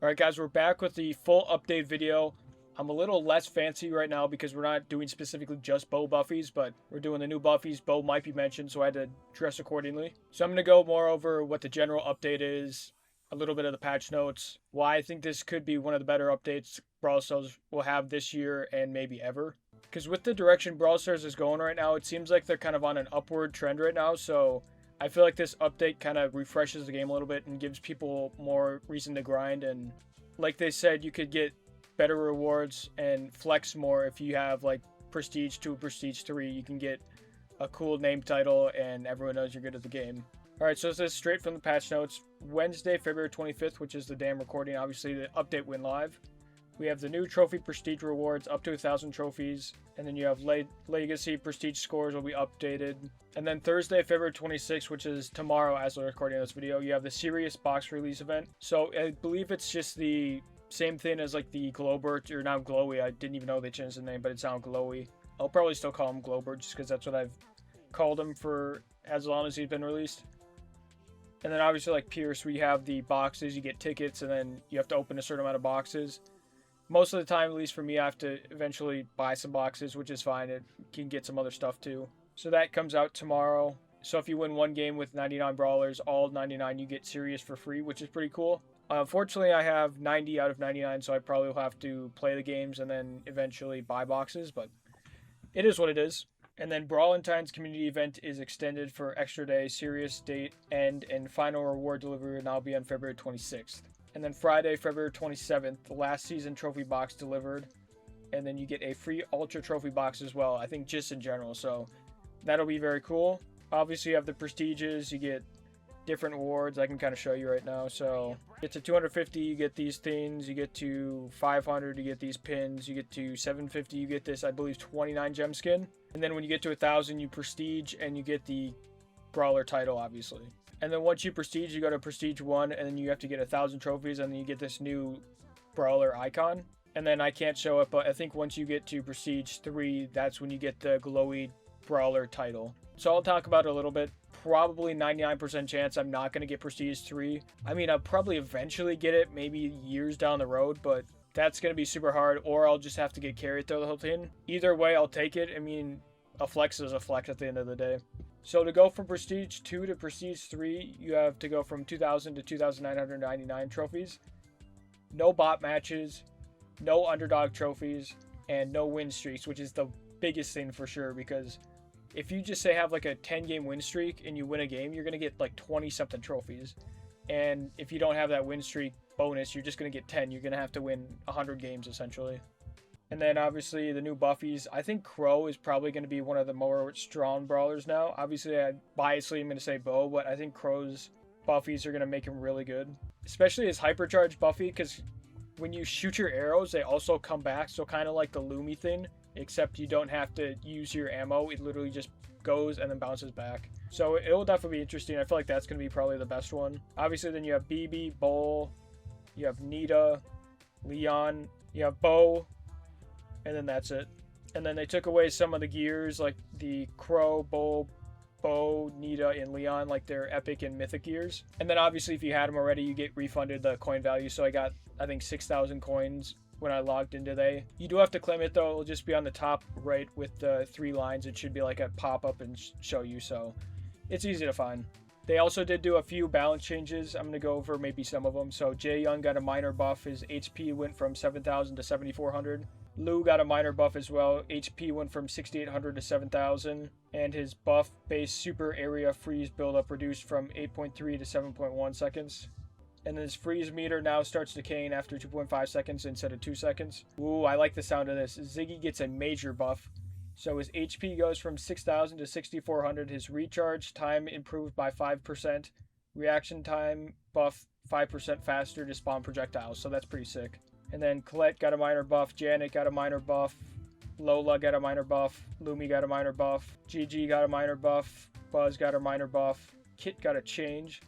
Alright guys, we're back with the full update video. I'm a little less fancy right now because we're not doing specifically just bow buffies, but we're doing the new buffies. Bow might be mentioned, so I had to dress accordingly. So I'm going to go more over what the general update is, a little bit of the patch notes, why I think this could be one of the better updates Brawl Stars will have this year and maybe ever. Because with the direction Brawl Stars is going right now, it seems like they're kind of on an upward trend right now, so I feel like this update kind of refreshes the game a little bit and gives people more reason to grind. And like they said, you could get better rewards and flex more if you have like Prestige 2, Prestige 3. You can get a cool name title and everyone knows you're good at the game. Alright, so this is straight from the patch notes. Wednesday, February 25th, which is the damn recording. Obviously, the update went live. We have the new trophy prestige rewards, up to 1,000 trophies. And then you have legacy prestige scores will be updated. And then Thursday, February 26th, which is tomorrow as we're recording this video, you have the serious box release event. So I believe it's just the same thing as like the Glowbird, or now Glowy. I didn't even know they changed the name, but it's now Glowy. I'll probably still call him Glowbird just because that's what I've called him for as long as he's been released. And then obviously like Pierce, we have the boxes, you get tickets, and then you have to open a certain amount of boxes. Most of the time, at least for me, I have to eventually buy some boxes, which is fine. It can get some other stuff too. So that comes out tomorrow. So if you win one game with 99 brawlers, all 99 you get serious for free, which is pretty cool. Unfortunately, I have 90 out of 99, so I probably will have to play the games and then eventually buy boxes, but it is what it is. And then Brawlentine's community event is extended for extra day, serious date, end, and final reward delivery will now be on February 26th. And then Friday, February 27th, the last season trophy box delivered. And then you get a free ultra trophy box as well, I think just in general. So that'll be very cool. Obviously, you have the prestiges. You get different awards. I can kind of show you right now. So get to 250, you get these things. You get to 500, you get these pins. You get to 750, you get this, I believe, 29 gem skin. And then when you get to 1,000, you prestige and you get the brawler title, obviously. And then once you prestige, you go to prestige 1, and then you have to get 1,000 trophies, and then you get this new brawler icon. And then I can't show it, but I think once you get to prestige 3, that's when you get the glowy brawler title. So I'll talk about it a little bit. Probably 99% chance I'm not going to get prestige 3. I mean, I'll probably eventually get it, maybe years down the road, but that's going to be super hard, or I'll just have to get carried through the whole thing. Either way, I'll take it. I mean, a flex is a flex at the end of the day. So to go from Prestige 2 to Prestige 3, you have to go from 2,000 to 2,999 trophies. No bot matches, no underdog trophies, and no win streaks, which is the biggest thing for sure, because if you just say have like a 10-game win streak and you win a game, you're going to get like 20-something trophies. And if you don't have that win streak bonus, you're just going to get 10. You're going to have to win 100 games essentially. And then obviously the new buffies. I think Crow is probably going to be one of the more strong brawlers now. Obviously, I biasly am going to say Bo, but I think Crow's buffies are going to make him really good. Especially his hypercharge buffy, because when you shoot your arrows, they also come back. So kind of like the Lumi thing, except you don't have to use your ammo. It literally just goes and then bounces back. So it will definitely be interesting. I feel like that's going to be probably the best one. Obviously, then you have BB, Bull, you have Nita, Leon, you have Bo, and then that's it. And then they took away some of the gears, like the Crow, Bull, Bo, Nita, and Leon, like their epic and mythic gears. And then obviously if you had them already, you get refunded the coin value. So I got, I think, 6,000 coins when I logged in today. You do have to claim it though. It'll just be on the top right with the 3 lines. It should be like a pop-up and show you, so it's easy to find. They also did do a few balance changes. I'm going to go over maybe some of them. So Jay Young got a minor buff. His HP went from 7,000 to 7,400. Lou got a minor buff as well. HP went from 6,800 to 7,000. And his buff base super area freeze buildup reduced from 8.3 to 7.1 seconds. And his freeze meter now starts decaying after 2.5 seconds instead of 2 seconds. Ooh, I like the sound of this. Ziggy gets a major buff. So his HP goes from 6,000 to 6,400. His recharge time improved by 5%. Reaction time buff 5% faster to spawn projectiles. So that's pretty sick. And then Colette got a minor buff. Janet got a minor buff. Lola got a minor buff. Lumi got a minor buff. Gigi got a minor buff. Buzz got a minor buff. Kit got a change.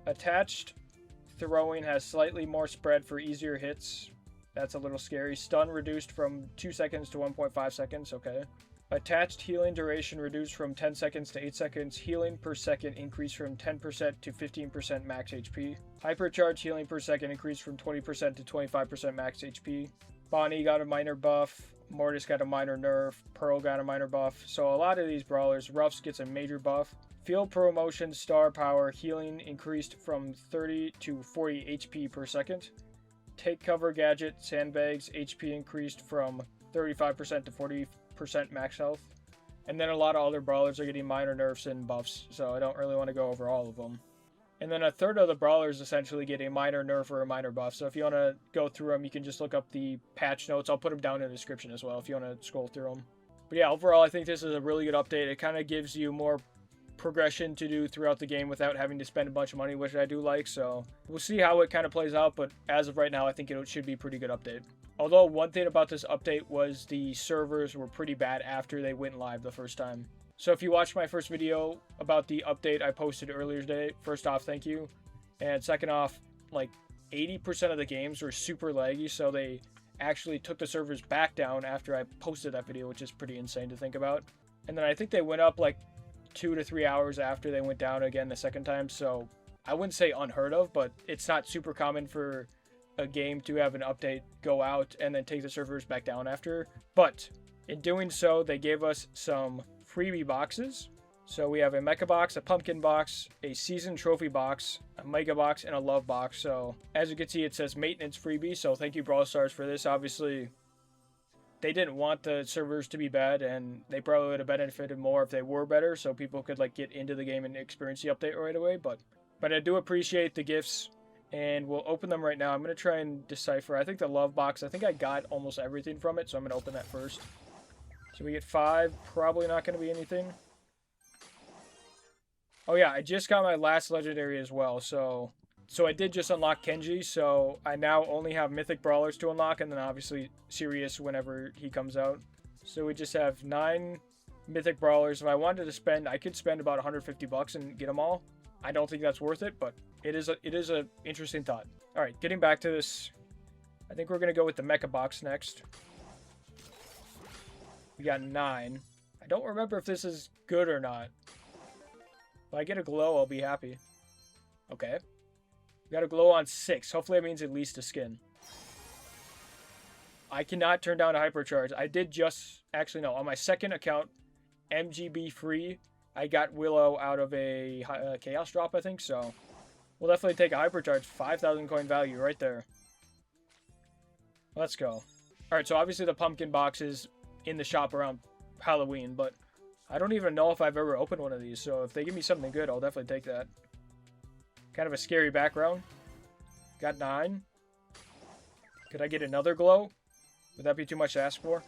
Attached throwing has slightly more spread for easier hits. That's a little scary. Stun reduced from 2 seconds to 1.5 seconds. Okay. Attached healing duration reduced from 10 seconds to 8 seconds. Healing per second increased from 10% to 15% max HP. Hypercharge healing per second increased from 20% to 25% max HP. Bonnie got a minor buff. Mortis got a minor nerf. Pearl got a minor buff. So a lot of these brawlers, Ruffs gets a major buff. Field Promotion Star Power healing increased from 30 to 40 HP per second. Take Cover Gadget Sandbags HP increased from 35% to 40% max health. And then a lot of other brawlers are getting minor nerfs and buffs, so I don't really want to go over all of them. And then a third of the brawlers essentially get a minor nerf or a minor buff, so if you want to go through them, you can just look up the patch notes. I'll put them down in the description as well if you want to scroll through them. But yeah, overall I think this is a really good update. It kind of gives you more progression to do throughout the game without having to spend a bunch of money, which I do like, so we'll see how it kind of plays out, but as of right now I think it should be a pretty good update. Although one thing about this update was the servers were pretty bad after they went live the first time. So if you watched my first video about the update I posted earlier today, first off, thank you. And second off, like 80% of the games were super laggy, so they actually took the servers back down after I posted that video, which is pretty insane to think about. And then I think they went up like 2 to 3 hours after they went down again the second time, so I wouldn't say unheard of, but it's not super common for a game to have an update go out and then take the servers back down after. But in doing so, they gave us some freebie boxes. So we have a mecha box, a pumpkin box, a season trophy box, a mega box, and a love box. So as you can see, it says maintenance freebie, so thank you Brawl Stars for this. Obviously they didn't want the servers to be bad, and they probably would have benefited more if they were better, so people could like get into the game and experience the update right away. But I do appreciate the gifts, and we'll open them right now. I'm going to try and decipher. I think the love box, I think I got almost everything from it, so I'm going to open that first. So we get 5, probably not going to be anything. Oh yeah, I just got my last legendary as well, so I did just unlock Kenji, so I now only have mythic brawlers to unlock, and then obviously Sirius whenever he comes out. So we just have 9 mythic brawlers. If I wanted to spend, I could spend about 150 bucks and get them all. I don't think that's worth it, but it is a interesting thought. All right, getting back to this, I think we're gonna go with the mecha box next. We got 9. I don't remember if this is good or not. If I get a glow, I'll be happy. Okay. We got a glow on 6. Hopefully that means at least a skin. I cannot turn down a hypercharge. I did just, actually no, on my second account, MGB free, I got Willow out of a chaos drop, I think, so we'll definitely take a hypercharge. 5,000 coin value right there. Let's go. Alright, so obviously the pumpkin box is in the shop around Halloween, but I don't even know if I've ever opened one of these, so if they give me something good, I'll definitely take that. Kind of a scary background. Got 9. Could I get another glow? Would that be too much to ask for?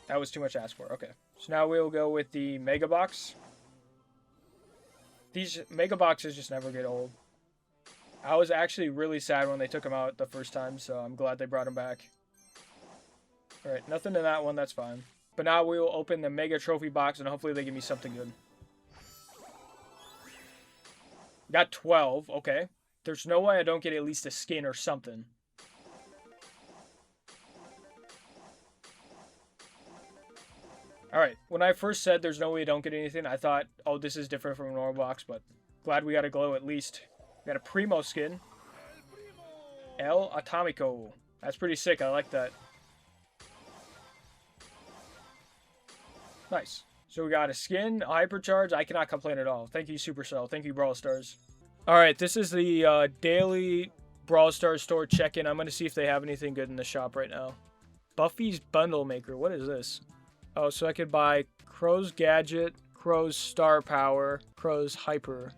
That was too much to ask for. Okay. So now we'll go with the mega box. These mega boxes just never get old. I was actually really sad when they took them out the first time, so I'm glad they brought them back. Alright, nothing in that one. That's fine. But now we will open the mega trophy box, and hopefully they give me something good. Got 12. Okay. There's no way I don't get at least a skin or something. Alright, when I first said there's no way I don't get anything, I thought, oh, this is different from a normal box, but glad we got a glow at least. We got a Primo skin. El Atomico. That's pretty sick. I like that. Nice. So we got a skin, a hypercharge. I cannot complain at all. Thank you, Supercell. Thank you, Brawl Stars. Alright, this is the daily Brawl Stars store check-in. I'm going to see if they have anything good in the shop right now. Buffy's Bundle Maker. What is this? Oh, so I could buy Crow's Gadget, Crow's Star Power, Crow's Hyper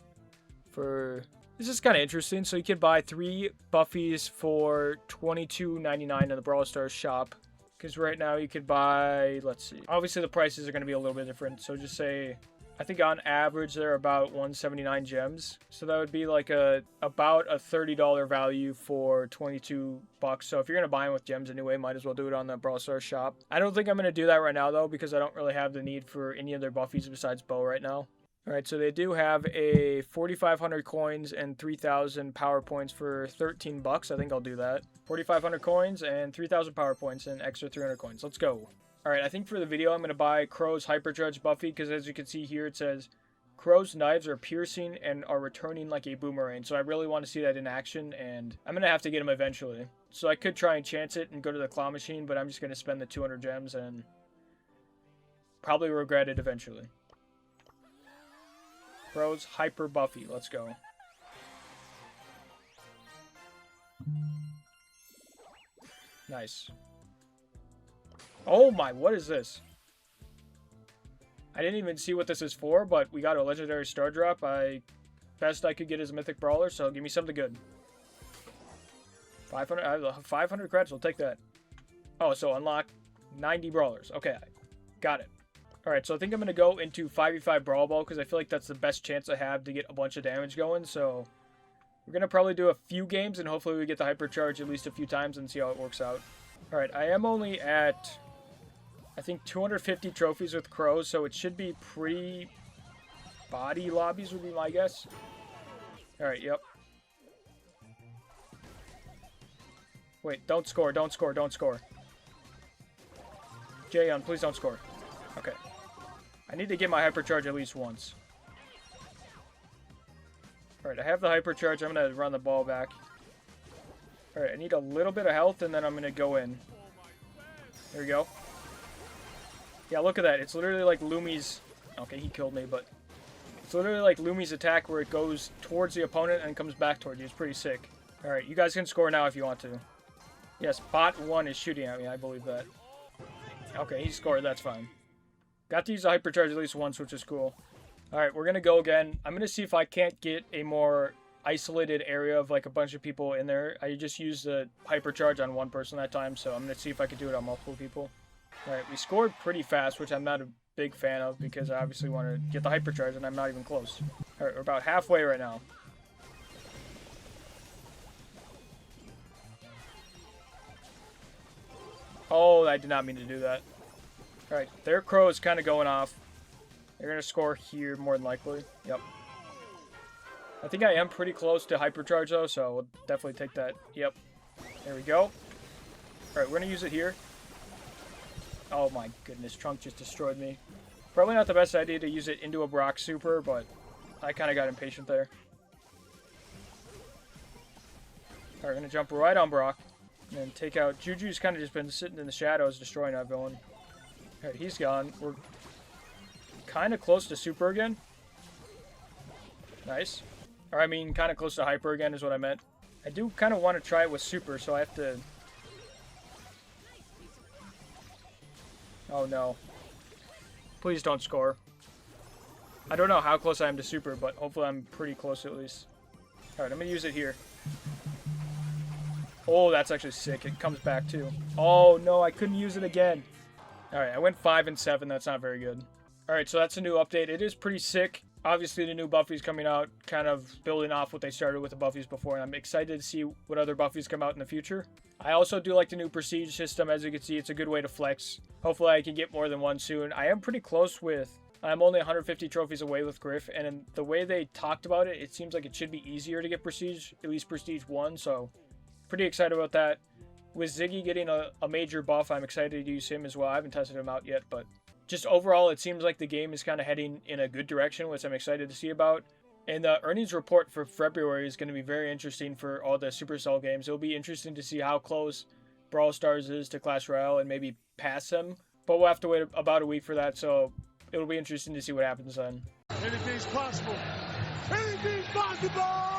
for... This is kind of interesting. So you could buy 3 Buffys for $22.99 in the Brawl Stars shop. Because right now you could buy, let's see. Obviously the prices are going to be a little bit different. So just say, I think on average they're about 179 gems. So that would be like about a $30 value for 22 bucks. So if you're going to buy them with gems anyway, might as well do it on the Brawl Stars shop. I don't think I'm going to do that right now though, because I don't really have the need for any other Buffys besides Bo right now. Alright, so they do have a 4,500 coins and 3,000 power points for 13 bucks. I think I'll do that. 4,500 coins and 3,000 power points and extra 300 coins. Let's go. Alright, I think for the video I'm going to buy Crow's Hypercharge Buffy because as you can see here it says Crow's knives are piercing and are returning like a boomerang. So I really want to see that in action and I'm going to have to get him eventually. So I could try and chance it and go to the claw machine, but I'm just going to spend the 200 gems and probably regret it eventually. Crow's Hyper Buffy. Let's go. Nice. Oh my, what is this? I didn't even see what this is for, but we got a legendary star drop. Best I could get is a mythic brawler, so give me something good. 500 credits, we'll take that. Oh, so unlock 90 brawlers. Okay, got it. Alright, so I think I'm going to go into 5v5 Brawl Ball because I feel like that's the best chance I have to get a bunch of damage going. So we're going to probably do a few games and hopefully we get the hypercharge at least a few times and see how it works out. Alright, I am only at, I think, 250 trophies with Crows, so it should be pretty body lobbies would be my guess. Alright, yep. Wait, don't score, don't score, don't score. Jaehyun, please don't score. Okay. I need to get my hypercharge at least once. Alright, I have the hypercharge. I'm going to run the ball back. Alright, I need a little bit of health, and then I'm going to go in. There we go. Yeah, look at that. It's literally like Lumi's... Okay, he killed me, but... It's literally like Lumi's attack where it goes towards the opponent and comes back towards you. It's pretty sick. Alright, you guys can score now if you want to. Yes, bot 1 is shooting at me. I believe that. Okay, he scored. That's fine. Got to use the hypercharge at least once, which is cool. Alright, we're going to go again. I'm going to see if I can't get a more isolated area of like a bunch of people in there. I just used the hypercharge on one person that time, so I'm going to see if I can do it on multiple people. Alright, we scored pretty fast, which I'm not a big fan of because I obviously want to get the hypercharge and I'm not even close. Alright, we're about halfway right now. Oh, I did not mean to do that. Alright, their Crow is kind of going off. They're going to score here more than likely. Yep. I think I am pretty close to hypercharge though, so we'll definitely take that. Yep. There we go. Alright, we're going to use it here. Oh my goodness, Trunk just destroyed me. Probably not the best idea to use it into a Brock super, but I kind of got impatient there. Alright, we're going to jump right on Brock. And then take out... Juju's kind of just been sitting in the shadows destroying that villain. Alright, he's gone. We're kind of close to super again. Nice. Or I mean, kind of close to hyper again is what I meant. I do kind of want to try it with super, so I have to... Oh no. Please don't score. I don't know how close I am to super, but hopefully I'm pretty close at least. Alright, I'm going to use it here. Oh, that's actually sick. It comes back too. Oh no, I couldn't use it again. Alright, I went 5 and 7. That's not very good. Alright, so that's a new update. It is pretty sick. Obviously, the new Buffy's coming out, kind of building off what they started with the Buffys before, and I'm excited to see what other Buffys come out in the future. I also do like the new Prestige system. As you can see, it's a good way to flex. Hopefully, I can get more than one soon. I am pretty close with... I'm only 150 trophies away with Griff, and in the way they talked about it, it seems like it should be easier to get Prestige, at least Prestige 1, so pretty excited about that. With Ziggy getting a major buff, I'm excited to use him as well. I haven't tested him out yet, but just overall, it seems like the game is kind of heading in a good direction, which I'm excited to see about. And the earnings report for February is going to be very interesting for all the Supercell games. It'll be interesting to see how close Brawl Stars is to Clash Royale and maybe pass them. But we'll have to wait about a week for that, so it'll be interesting to see what happens then. Anything's possible. Anything's possible!